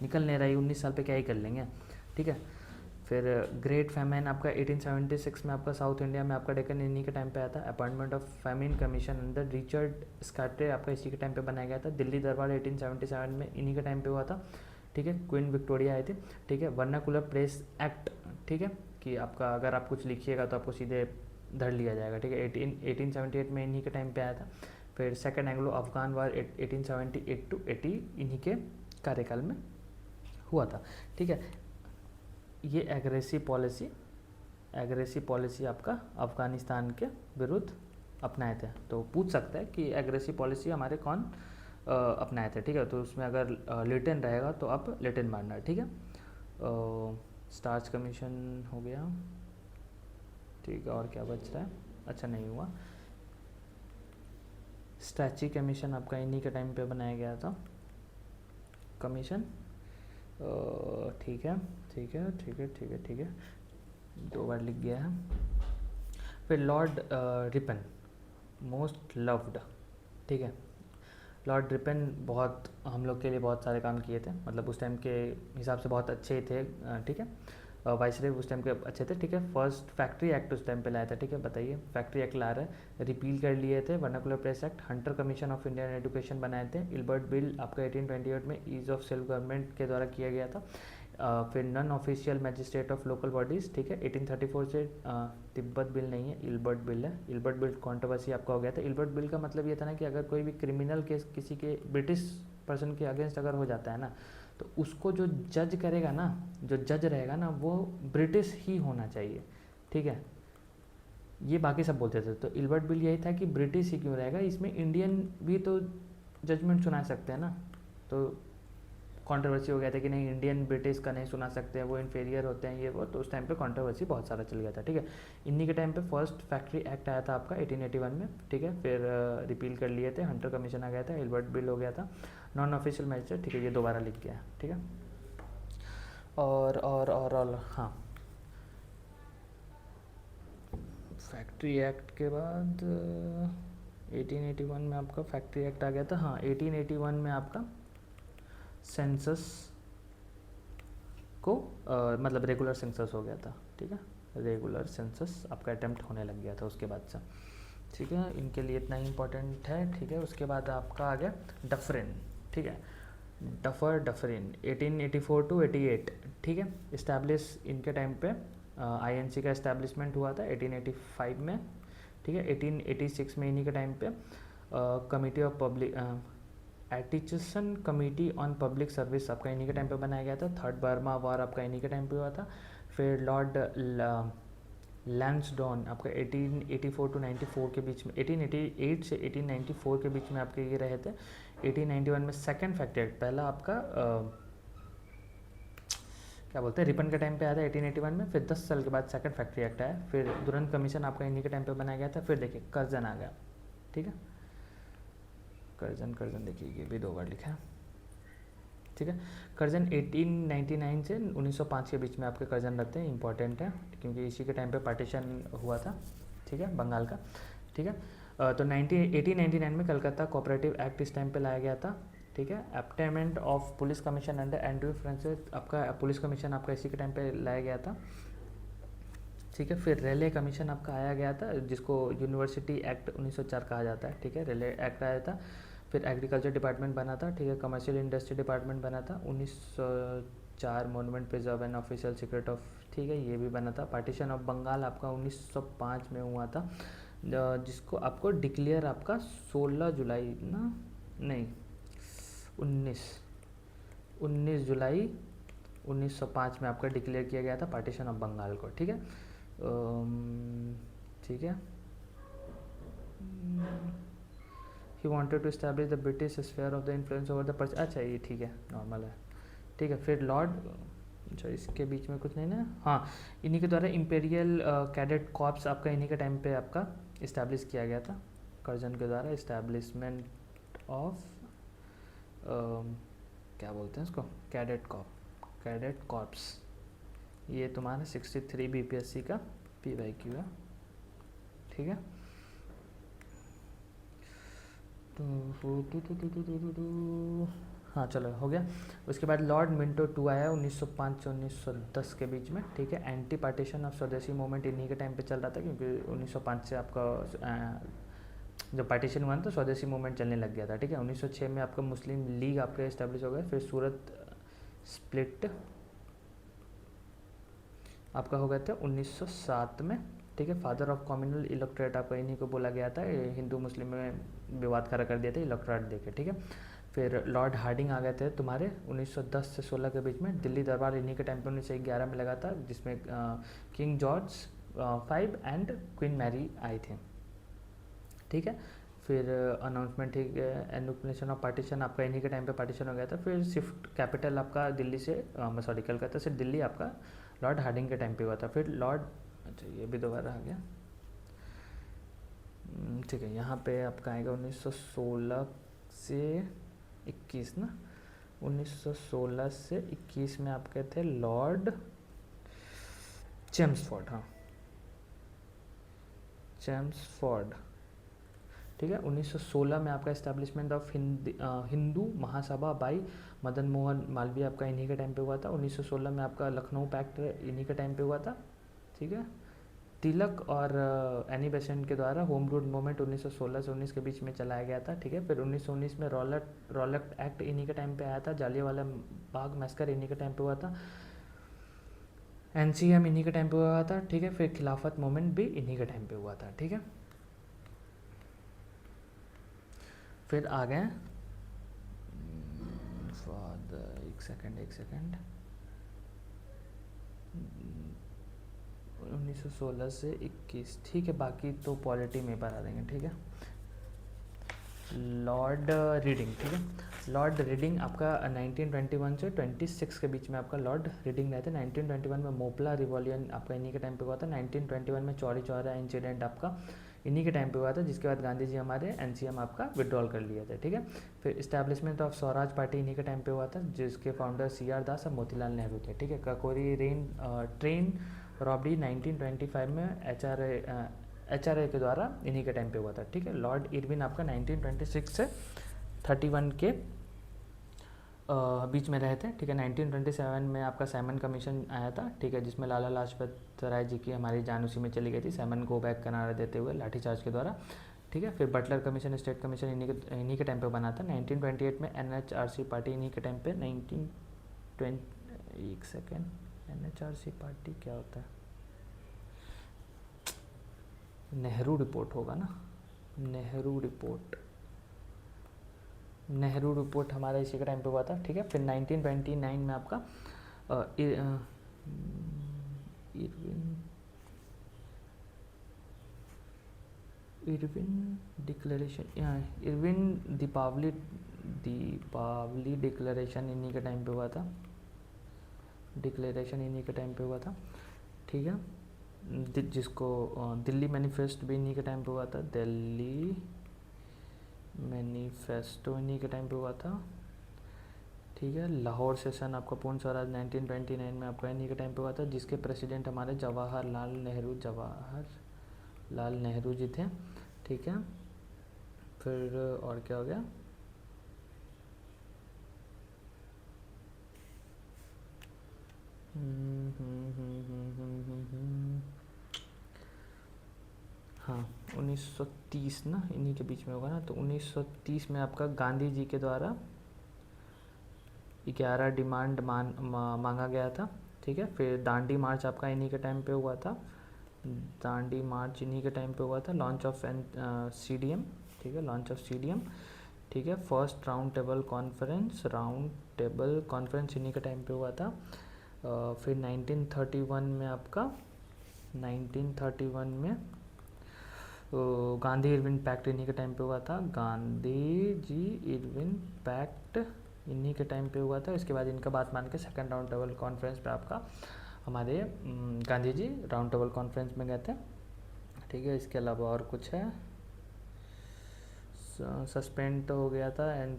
निकल नहीं रहा है, 19 साल पे क्या ही कर लेंगे, ठीक है। फिर ग्रेट फैमिन आपका 1876 में आपका साउथ इंडिया में आपका डेक्कन इन्हीं के टाइम पे आया था। Appointment of famine commission under Richard स्कॉटे आपका इसी के टाइम पे बनाया गया था। दिल्ली दरबार 1877 में इन्हीं के टाइम पे हुआ था, ठीक है। क्वीन विक्टोरिया आए थे, ठीक है। वर्नाकुलर प्रेस एक्ट, ठीक है, कि आपका अगर आप कुछ लिखिएगा तो आपको सीधे धर लिया जाएगा, ठीक है। 1878 में इन्हीं के टाइम पे आया था। फिर second Anglo Afghan war 1878 to 80 इन्हीं के कार्यकाल में हुआ था, ठीक है। ये एग्रेसिव पॉलिसी आपका अफ़गानिस्तान के विरुद्ध अपनाए थे। तो पूछ सकता है कि एग्रेसिव पॉलिसी हमारे कौन अपनाए थे, ठीक है। तो उसमें अगर लिटन रहेगा तो आप लिटन मारना, ठीक है। स्टार्च कमीशन हो गया, ठीक है। और क्या बच रहा है, अच्छा नहीं हुआ। स्टैची कमीशन आपका इन्हीं के टाइम पे बनाया गया था कमीशन, ठीक है ठीक है ठीक है ठीक है ठीक है, 2 बार लिख गया है। फिर लॉर्ड रिपन मोस्ट लव्ड, ठीक है। लॉर्ड रिपन बहुत हम लोग के लिए बहुत सारे काम किए थे, मतलब उस टाइम के हिसाब से बहुत अच्छे थे, ठीक है। वाइसरॉय उस टाइम के अच्छे थे, ठीक है। फर्स्ट फैक्ट्री एक्ट उस टाइम पे लाया था, ठीक है। बताइए फैक्ट्री एक्ट ला रहा है, रिपील कर लिए थे। Vernacular press act, Hunter commission of Indian education बनाए थे। इल्बर्ट बिल आपका 1828 में ईज ऑफ सेल्फ गवर्नमेंट के द्वारा किया गया था। फिर non official magistrate of local bodies, ठीक है। 1834 से तिब्बत बिल नहीं है, इल्बर्ट बिल है। इल्बर्ट बिल कंट्रोवर्सी आपका हो गया था। इल्बर्ट बिल का मतलब ये था ना कि अगर कोई भी क्रिमिनल केस किसी के ब्रिटिश पर्सन के अगेंस्ट अगर हो जाता है ना, तो उसको जो जज करेगा ना, जो जज रहेगा ना, वो ब्रिटिश ही होना चाहिए, ठीक है। ये बाकी सब बोलते थे, तो इल्बर्ट बिल यही था कि ब्रिटिश ही क्यों रहेगा, इसमें इंडियन भी तो जजमेंट सुना सकते हैं ना। तो कंट्रोवर्सी हो गया था कि नहीं इंडियन ब्रिटिश का नहीं सुना सकते हैं, वो इन्फीरियर होते हैं ये वो, तो उस टाइम पे कंट्रोवर्सी बहुत सारा चल गया था, ठीक है। इन्हीं के टाइम पे फर्स्ट फैक्ट्री एक्ट आया था आपका 1881 में, ठीक है। फिर रिपील कर लिए थे, हंटर कमीशन आ गया था, इल्बर्ट बिल हो गया था, नॉन ऑफिशियल मैजिस्ट्रेट, ठीक है, ये दोबारा लिख गया, ठीक है। और हाँ, फैक्ट्री एक्ट के बाद 1881 में आपका फैक्ट्री एक्ट आ गया था। हाँ, 1881 में आपका सेंसस को मतलब रेगुलर सेंसस हो गया था, ठीक है। रेगुलर सेंसस आपका अटेम्प्ट होने लग गया था उसके बाद से, ठीक है। इनके लिए इतना ही इम्पोर्टेंट है, ठीक है। उसके बाद आपका आ गया डफरिन, ठीक है। डफरिन 1884 टू 88, ठीक है। इस्टेब्लिश इनके टाइम पे आईएनसी का इस्टेब्लिशमेंट हुआ था 1885 में, ठीक है। 1886 में इन्हीं के टाइम पे committee of public Aitchison committee on public service आपका इन्हीं के टाइम पे बनाया गया था। थर्ड बर्मा वार आपका इन्हीं के टाइम पे हुआ था। फिर लॉर्ड लैंसडॉन आपका 1884 टू 94 के बीच में, 1888 से 1894 के बीच में आपके ये रहे थे। 1891 में सेकंड फैक्ट्री एक्ट, पहला आपका क्या बोलते हैं रिपन के टाइम पे आया था 1881 में। फिर 10 साल के बाद सेकंड फैक्ट्री एक्ट आया। फिर दुरंत कमीशन आपका इन्हीं के टाइम पे बनाया गया था। फिर देखिए कर्जन आ गया, ठीक है। कर्जन देखिए ये भी 2 बार लिखा है, ठीक है। कर्जन 1899 से 1905 के बीच में आपके कर्जन लगते हैं, इंपॉर्टेंट है क्योंकि इसी के टाइम पे पार्टीशन हुआ था, ठीक है, बंगाल का, ठीक है। तो 1899 में कलकत्ता कोऑपरेटिव एक्ट इस टाइम पे लाया गया था, ठीक है। Appointment of police commission under Andrew Francis आपका पुलिस कमीशन आपका इसी के टाइम पे लाया गया था, ठीक है। फिर रेले कमीशन आपका आया गया था, जिसको यूनिवर्सिटी एक्ट 1904 कहा जाता है, ठीक है। रेले एक्ट आया था। फिर एग्रीकल्चर डिपार्टमेंट बना था, ठीक है। कमर्शियल इंडस्ट्री डिपार्टमेंट बना था 1904। Monument preserve and official secret of, ठीक है, ये भी बना था। पार्टीशन ऑफ बंगाल आपका 1905 में हुआ था, जिसको आपको डिक्लेयर आपका 16 जुलाई ना, नहीं 19 जुलाई 1905 में आपका डिक्लेयर किया गया था पार्टीशन ऑफ बंगाल को, ठीक है। ठीक है। He wanted to establish the British sphere of the influence over the Persia, अच्छा ये ठीक है, नॉर्मल है, ठीक है। फिर लॉर्ड, अच्छा इसके बीच में कुछ नहीं ना, हाँ, इन्हीं के द्वारा इम्पेरियल कैडेट कॉर्प्स आपका इन्हीं के टाइम पे आपका इस्टेब्लिश किया गया था, कर्जन के द्वारा इस्टेब्लिशमेंट ऑफ क्या बोलते हैं इसको, कैडेट कॉर्प्स। ये तुम्हारा 63 बीपीएससी का PYQ है, ठीक है। हाँ चलो हो गया। उसके बाद लॉर्ड मिंटो टू आया 1905 से 1910 के बीच में, ठीक है। एंटी पार्टीशन ऑफ स्वदेशी मूवमेंट इन्हीं के टाइम पे चल रहा था, क्योंकि 1905 से आपका जब पार्टीशन हुआ तो स्वदेशी मूवमेंट चलने लग गया था, ठीक है। 1906 में आपका मुस्लिम लीग आपका इस्टेब्लिश हो गया। फिर सूरत स्प्लिट आपका हो गया था 1907 में, ठीक है। फादर ऑफ कम्युनल इलेक्ट्रेट आपका इन्हीं को बोला गया था, हिंदू मुस्लिम में विवाद खड़ा कर दिया था इलेक्ट्रेट देके, ठीक है। फिर लॉर्ड हार्डिंग आ गए थे तुम्हारे 1910 से 16 के बीच में। दिल्ली दरबार इन्हीं के टाइम पे 1911 में लगा था, जिसमें King George 5 and Queen Mary आए थे, ठीक है। फिर अनाउंसमेंट, ठीक है, एनुक्लेशन ऑफ पार्टीशन आपका इन्हीं के टाइम पे पार्टीशन हो गया था। फिर शिफ्ट कैपिटल आपका दिल्ली से सॉरी कलकत्ता से दिल्ली आपका लॉर्ड हार्डिंग के टाइम पे हुआ था। फिर लॉर्ड, अच्छा ये भी दोबारा आ गया, ठीक है। यहाँ पे आपका आएगा 1916 से 21 ना, 1916 से 21 में आपके थे लॉर्ड चेम्सफोर्ड, हाँ चेम्सफोर्ड, ठीक है। 1916 में आपका establishment of Hindu Mahasabha by Madan Mohan Malviya आपका इन्हीं के टाइम पे हुआ था। 1916 में आपका लखनऊ पैक्ट इन्हीं के टाइम पे हुआ था, ठीक है। तिलक और एनी बेसेंट के द्वारा होम रूल मूवमेंट 1916 से 19 के बीच में चलाया गया था, ठीक है। फिर 1919 में रॉलेट एक्ट इन्हीं के टाइम पे आया था। जालियांवाला बाग मैस्कर इन्हीं के टाइम पे हुआ था। NCM इन्हीं के टाइम पे हुआ था, ठीक है। फिर खिलाफत मूवमेंट भी इन्हीं के टाइम पे हुआ था, ठीक है। फिर आ गए एक सेकेंड 1916 से 21, ठीक है। बाकी तो पॉलिटी में बता देंगे, ठीक है। लॉर्ड रीडिंग, ठीक है। लॉर्ड रीडिंग आपका 1921 से 26 के बीच में आपका लॉर्ड रीडिंग रहे थे। 1921 में मोपला रिवॉल्यूशन आपका इन्हीं के टाइम पे हुआ था। 1921 में चौरी चौरा इंसिडेंट आपका इन्हीं के टाइम पे हुआ था, जिसके बाद गांधी जी हमारे NCM आपका विड्रॉल कर लिया था, ठीक है। फिर इस्टेब्लिशमेंट ऑफ स्वराज पार्टी इन्हीं के टाइम पे हुआ था, जिसके फाउंडर CR दास और मोतीलाल नेहरू थे, ठीक है। काकोरी ट्रेन रॉबरी 1925 में HRA के द्वारा इन्हीं के टाइम पे हुआ था, ठीक है। लॉर्ड इरविन आपका 1926 से 31 के बीच में रहे थे, ठीक है। 1927 में आपका सैमन कमीशन आया था, ठीक है, जिसमें लाला लाजपत राय जी की हमारी जान उसी में चली गई थी, सैमन को बैक का नारा देते हुए लाठीचार्ज के द्वारा, ठीक है। फिर बटलर कमीशन स्टेट कमीशन इन्हीं के टाइम पे बना था। 1928 में NHRC पार्टी इन्हीं के टाइम पे एक सेकेंड NHRC पार्टी क्या होता है, नेहरू रिपोर्ट होगा ना, नेहरू रिपोर्ट हमारा इसी के टाइम पे हुआ था, ठीक है। फिर 1929 में आपका इरविन दीपावली डिक्लेरेशन इन्हीं के टाइम पे हुआ था, ठीक है। जिसको दिल्ली मैनिफेस्टो भी इन्हीं के टाइम पे हुआ था, दिल्ली मैनिफेस्टो इन्हीं के टाइम पे हुआ था, ठीक है। लाहौर सेशन आपका पूर्ण स्वराज 1929 में आपका इन्हीं के टाइम पे हुआ था, जिसके प्रेसिडेंट हमारे जवाहरलाल नेहरू जी थे, ठीक है। फिर और क्या हो गया, हाँ 1930 ना, इन्हीं के बीच में होगा ना। तो 1930 में आपका गांधी जी के द्वारा 11 डिमांड मांगा गया था, ठीक है। फिर दांडी मार्च आपका इन्हीं के टाइम पे हुआ था, दांडी मार्च इन्हीं के टाइम पे हुआ था। लॉन्च ऑफ CDM, ठीक है, लॉन्च ऑफ CDM, ठीक है। फर्स्ट राउंड टेबल कॉन्फ्रेंस इन्हीं के टाइम पे हुआ था। फिर 1931 में आपका 1931 में गांधी इरविन पैक्ट इन्हीं के टाइम पे हुआ था, गांधी जी इरविन पैक्ट इन्हीं के टाइम पे हुआ था। इसके बाद इनका बात मान के सेकेंड राउंड टेबल कॉन्फ्रेंस पे आपका हमारे Gandhi ji round table conference में गए थे, ठीक है। इसके अलावा और कुछ है, सस्पेंड तो हो गया था, एंड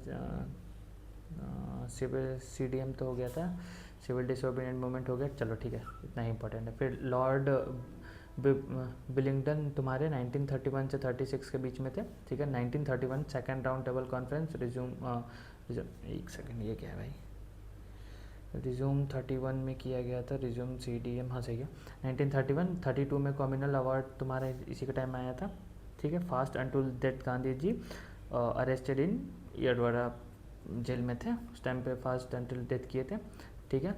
सिविल CDM तो हो गया था, सिविल डिसोबीडिएंट मूवमेंट हो गया, चलो ठीक है, इतना ही इंपॉर्टेंट है। फिर लॉर्ड बिलिंगटन तुम्हारे 1931 से 36 के बीच में थे, ठीक है। 1931 second round table conference resume, एक सेकेंड, ये क्या है भाई, रिज्यूम 31 में किया गया था, रिज्यूम CDM, हाँ सही है। 1931 32 में कम्युनल अवार्ड तुम्हारा इसी के टाइम में आया था, ठीक है। Fast until death Gandhi ji arrested in Yerwada jail में थे उस टाइम पे, फास्ट अंटिल डेथ किए थे, ठीक है।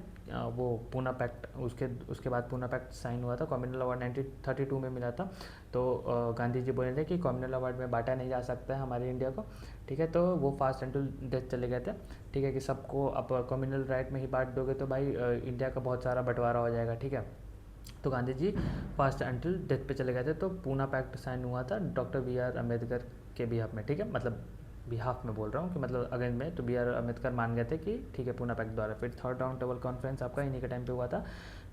वो पूना पैक्ट, उसके बाद पूना पैक्ट साइन हुआ था। कम्युनल अवार्ड 1932 में मिला था। तो गांधी जी बोले थे कि कम्युनल अवार्ड में बांटा नहीं जा सकता है हमारे इंडिया को, ठीक है। तो वो फास्ट अंटिल डेथ चले गए थे, ठीक है, कि सबको अब कम्युनल राइट में ही बांट दोगे तो भाई इंडिया का बहुत सारा बंटवारा हो जाएगा, ठीक है। तो Gandhi ji fast until death पे चले गए थे। तो पूना पैक्ट साइन हुआ था डॉक्टर BR अम्बेडकर के बिहाफ में, ठीक है, मतलब बिहाफ में बोल रहा हूँ कि मतलब अगेंस्ट में, तो BR अम्बेडकर मान गए थे कि ठीक है पूना पैक्ट द्वारा। फिर थर्ड राउंड टेबल कॉन्फ्रेंस आपका इन्हीं के टाइम पे हुआ था।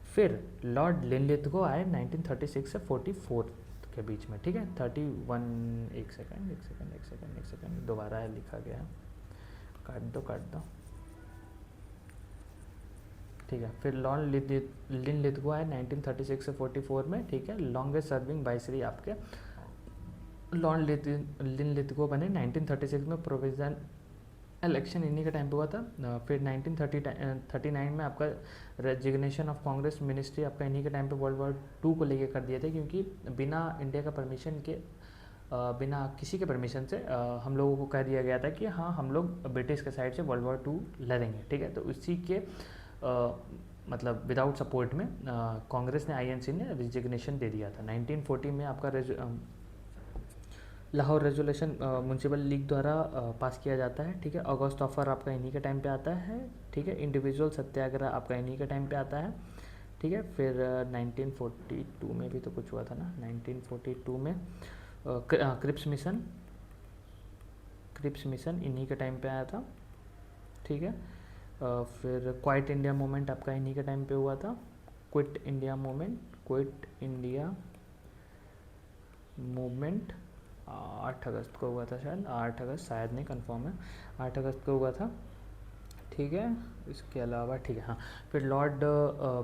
फिर लॉर्ड लिनलिथगो आए 1936 से 44 के बीच में, ठीक है। 31, एक सेकंड दोबारा है लिखा गया है, काट दो, ठीक है। फिर लॉर्ड लिनलिथगो आए 1936 से 44 में, ठीक है। लॉन्गेस्ट सर्विंग वाइसरॉय आपके लॉर्ड लिनलिथगो बने 1936 में। प्रोविजन इलेक्शन इन्हीं का टाइम पे हुआ था। फिर 1939 में आपका रेजिग्नेशन ऑफ कांग्रेस मिनिस्ट्री आपका इन्हीं के टाइम पे World War II को लेके कर दिए थे, क्योंकि बिना इंडिया का परमिशन के, बिना किसी के परमिशन से हम लोगों को कह दिया गया था कि हाँ हम लोग ब्रिटिश के साइड से World War II लड़ेंगे, ठीक है। तो उसी के मतलब विदाउट सपोर्ट में कांग्रेस ने, INC ने रिजिग्नेशन दे दिया था। 1940 में आपका लाहौर रेजोल्यूशन म्यूनसिपल लीग द्वारा पास किया जाता है, ठीक है। अगस्त ऑफर आपका इन्हीं के टाइम पे आता है, ठीक है। इंडिविजुअल सत्याग्रह आपका इन्हीं के टाइम पे आता है, ठीक है। फिर 1942 में भी तो कुछ हुआ था ना, 1942 में क्रिप्स मिशन इन्हीं के टाइम पे आया था, ठीक है। फिर क्वाइट इंडिया मूवमेंट आपका इन्हीं के टाइम पे हुआ था, क्विट इंडिया मूवमेंट 8 अगस्त को हुआ था शायद, 8 अगस्त शायद, नहीं कंफर्म है, 8 अगस्त को हुआ था, ठीक है। इसके अलावा ठीक है, हाँ। फिर लॉर्ड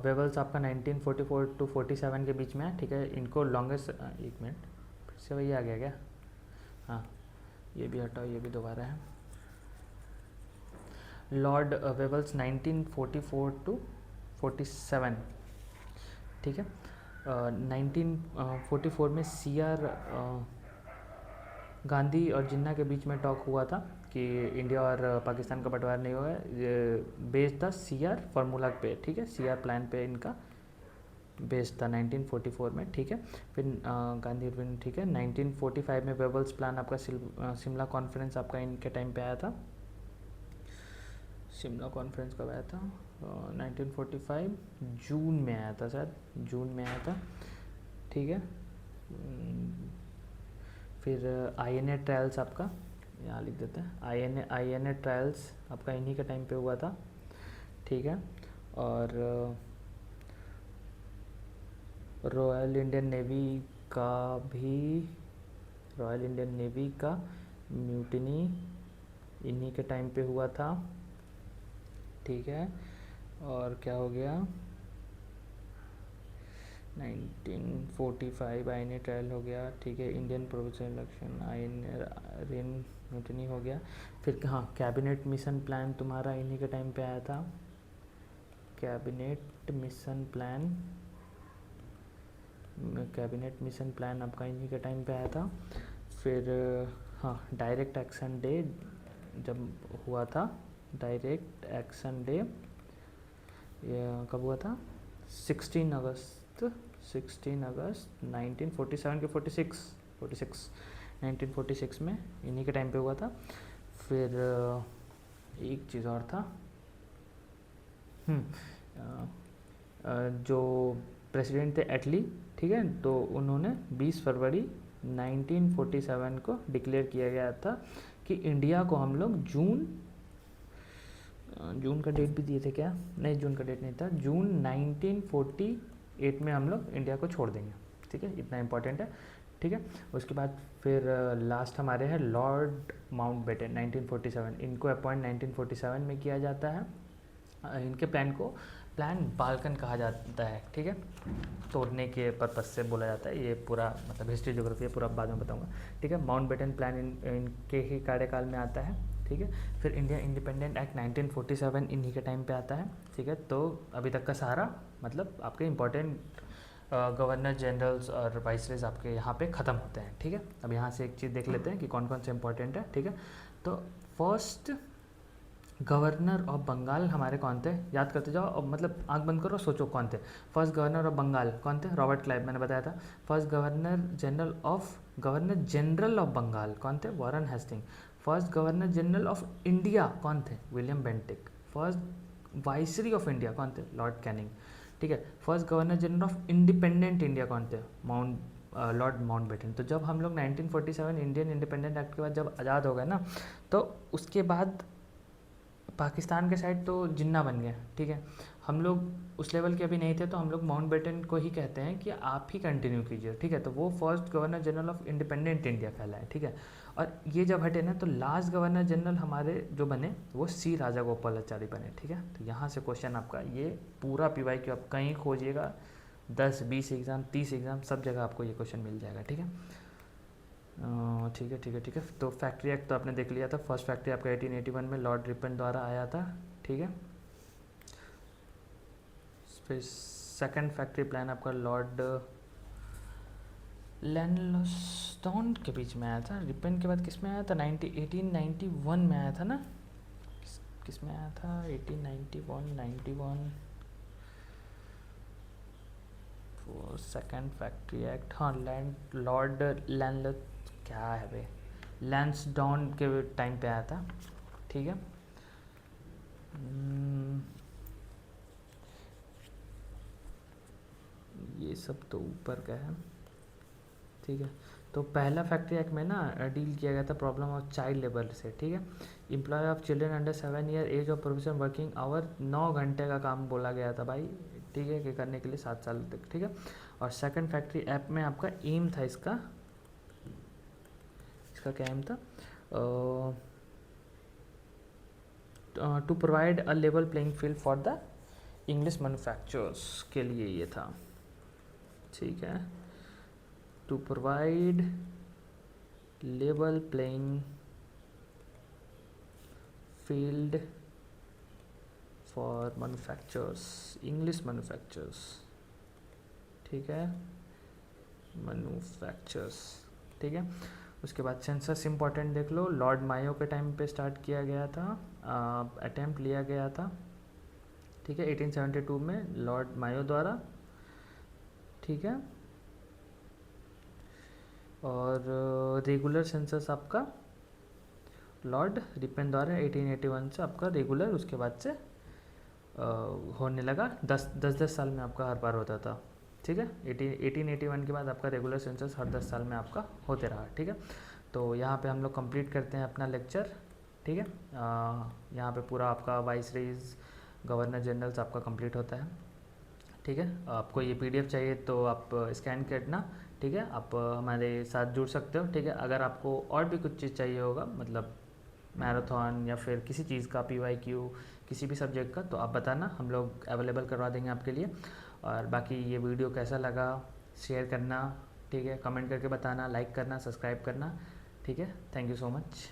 वेवल्स आपका 1944 to 47 के बीच में है, ठीक है। इनको लॉन्गेस्ट, एक मिनट फिर से वही आ गया क्या, हाँ ये भी हटाओ, ये भी दोबारा है। लॉर्ड वेवल्स 1944 to 47, ठीक है। 1944 में CR गांधी और जिन्ना के बीच में टॉक हुआ था कि इंडिया और पाकिस्तान का बंटवारा नहीं होगा, बेस्ड था CR फार्मूला पे, ठीक है। CR प्लान पे इनका बेस्ड था 1944 में, ठीक है। फिर गांधी इरविन, ठीक है। 1945 में वेवल्स प्लान आपका शिमला कॉन्फ्रेंस आपका इनके टाइम पे आया था। शिमला कॉन्फ्रेंस कब आया था, 1945 जून में आया था शायद, जून में आया था, ठीक है। फिर INA ट्रायल्स आपका यहाँ लिख देते हैं, INA ट्रायल्स आपका इन्हीं के टाइम पे हुआ था, ठीक है। और रॉयल इंडियन नेवी का म्यूटिनी इन्हीं के टाइम पे हुआ था, ठीक है। और क्या हो गया, 1945 INA ट्रायल हो गया, ठीक है। Indian provisional election, INA mutiny हो गया। फिर हाँ कैबिनेट मिशन प्लान तुम्हारा इन्हीं के टाइम पे आया था, cabinet mission plan cabinet mission plan आपका इन्हीं के टाइम पे आया था। फिर हाँ, डायरेक्ट एक्शन डे जब हुआ था, डायरेक्ट एक्शन डे कब हुआ था? 16 अगस्त 1947 के 46 1946 में इन्हीं के टाइम पे हुआ था। फिर एक चीज़ और था, जो प्रेसिडेंट थे एटली, ठीक है, तो उन्होंने 20 फरवरी 1947 को डिक्लेयर किया गया था कि इंडिया को हम लोग जून का डेट भी दिए थे क्या? नहीं, जून का डेट नहीं था, जून 1948 में हम लोग इंडिया को छोड़ देंगे, ठीक है, इतना इम्पोर्टेंट है, ठीक है। उसके बाद फिर लास्ट हमारे हैं लॉर्ड माउंटबेटन 1947, इनको अपॉइंट 1947 में किया जाता है। इनके प्लान बाल्कन कहा जाता है, ठीक है, तोड़ने के पर्पस से बोला जाता है। ये पूरा मतलब हिस्ट्री ज्योग्राफी पूरा बाद में बताऊंगा, ठीक है। माउंटबेटन प्लान इनके ही कार्यकाल में आता है, ठीक है। फिर इंडिया इंडिपेंडेंट एक्ट 1947 इन्हीं के टाइम पे आता है, ठीक है। तो अभी तक का सारा मतलब आपके इंपॉर्टेंट गवर्नर जनरल्स और वाइसरेज आपके यहाँ पे ख़त्म होते हैं, ठीक है। अब यहाँ से एक चीज़ देख लेते हैं कि कौन कौन से इंपॉर्टेंट है, ठीक है। तो फर्स्ट गवर्नर ऑफ बंगाल हमारे कौन थे, याद करते जाओ, और मतलब आंख बंद करो, सोचो कौन थे। फर्स्ट गवर्नर ऑफ बंगाल कौन थे? रॉबर्ट क्लाइव, मैंने बताया था। First governor general of Bengal कौन थे? Warren Hastings. First governor general of India कौन थे? William Bentinck. First viceroy of India कौन थे? लॉर्ड कैनिंग, ठीक है। First governor general of independent India कौन थे? Lord Mountbatten. तो जब हम लोग 1947 इंडियन इंडिपेंडेंट एक्ट के बाद जब आज़ाद हो गए ना, तो उसके बाद पाकिस्तान के साइड तो जिन्ना बन गया, ठीक है। हम लोग उस लेवल के अभी नहीं थे, तो हम लोग माउंटबेटन को ही कहते हैं कि आप ही कंटिन्यू कीजिए, ठीक है। तो वो first governor general of independent India कहलाए, ठीक है। और ये जब हटे ना, तो लास्ट गवर्नर जनरल हमारे जो बने वो सी राजागोपालाचारी बने, ठीक है। तो यहाँ से क्वेश्चन आपका ये पूरा PYQ आप कहीं खोजिएगा, 10, 20 एग्ज़ाम, 30 एग्ज़ाम, सब जगह आपको ये क्वेश्चन मिल जाएगा, ठीक है। ठीक है, ठीक है, ठीक है। तो फैक्ट्री एक्ट तो आपने देख लिया था। फर्स्ट फैक्ट्री आपका 1881 में लॉर्ड रिपन द्वारा आया था, ठीक है। फिर सेकंड फैक्ट्री प्लान आपका लॉर्ड लैनलोस्टोन के बीच में आया था। रिपन के बाद किस में आया था? 1891 में आया था ना, किस में आया था? 1891 वो सेकंड फैक्ट्री एक्ट, हाँ, लॉर्ड लैंड क्या है भाई, लैंसडाउन के टाइम पे आया था, ठीक है। ये सब तो ऊपर का है, ठीक है। तो पहला फैक्ट्री एक्ट में ना डील किया गया था प्रॉब्लम ऑफ चाइल्ड लेबर से, ठीक है। Employ of children under 7 year age of provision working hour, 9 घंटे का काम बोला गया था भाई, ठीक है, कि करने के लिए 7 साल तक, ठीक है। और सेकंड फैक्ट्री एक्ट में आपका एम था इसका क्या एम था? To provide a level playing field for the English manufacturers के लिए ये था, ठीक है। To provide level playing field for manufacturers, English manufacturers, ठीक है, मैन्युफैक्चरर्स, ठीक है। उसके बाद सेंसस इंपॉर्टेंट देख लो, लॉर्ड मायो के टाइम पे स्टार्ट किया गया था, अटेम्प्ट लिया गया था, ठीक है, 1872 में लॉर्ड मायो द्वारा, ठीक है। और रेगुलर सेंसस आपका लॉर्ड रिपन द्वारा 1881 से आपका रेगुलर, उसके बाद से होने लगा, 10 साल में आपका हर बार होता था, ठीक है। 1881 के बाद आपका रेगुलर सेंसस हर 10 साल में आपका होते रहा, ठीक है। तो यहाँ पे हम लोग कंप्लीट करते हैं अपना लेक्चर, ठीक है। यहाँ पे पूरा आपका वाइसरेज गवर्नर जनरल्स आपका कंप्लीट होता है, ठीक है। आपको ये PDF चाहिए तो आप स्कैन करना, ठीक है। आप हमारे साथ जुड़ सकते हो, ठीक है। अगर आपको और भी कुछ चीज़ चाहिए होगा, मतलब मैराथन या फिर किसी चीज़ का PYQ किसी भी सब्जेक्ट का, तो आप बताना, हम लोग अवेलेबल करवा देंगे आपके लिए। और बाकी ये वीडियो कैसा लगा शेयर करना, ठीक है, कमेंट करके बताना, लाइक करना, सब्सक्राइब करना, ठीक है। Thank you so much.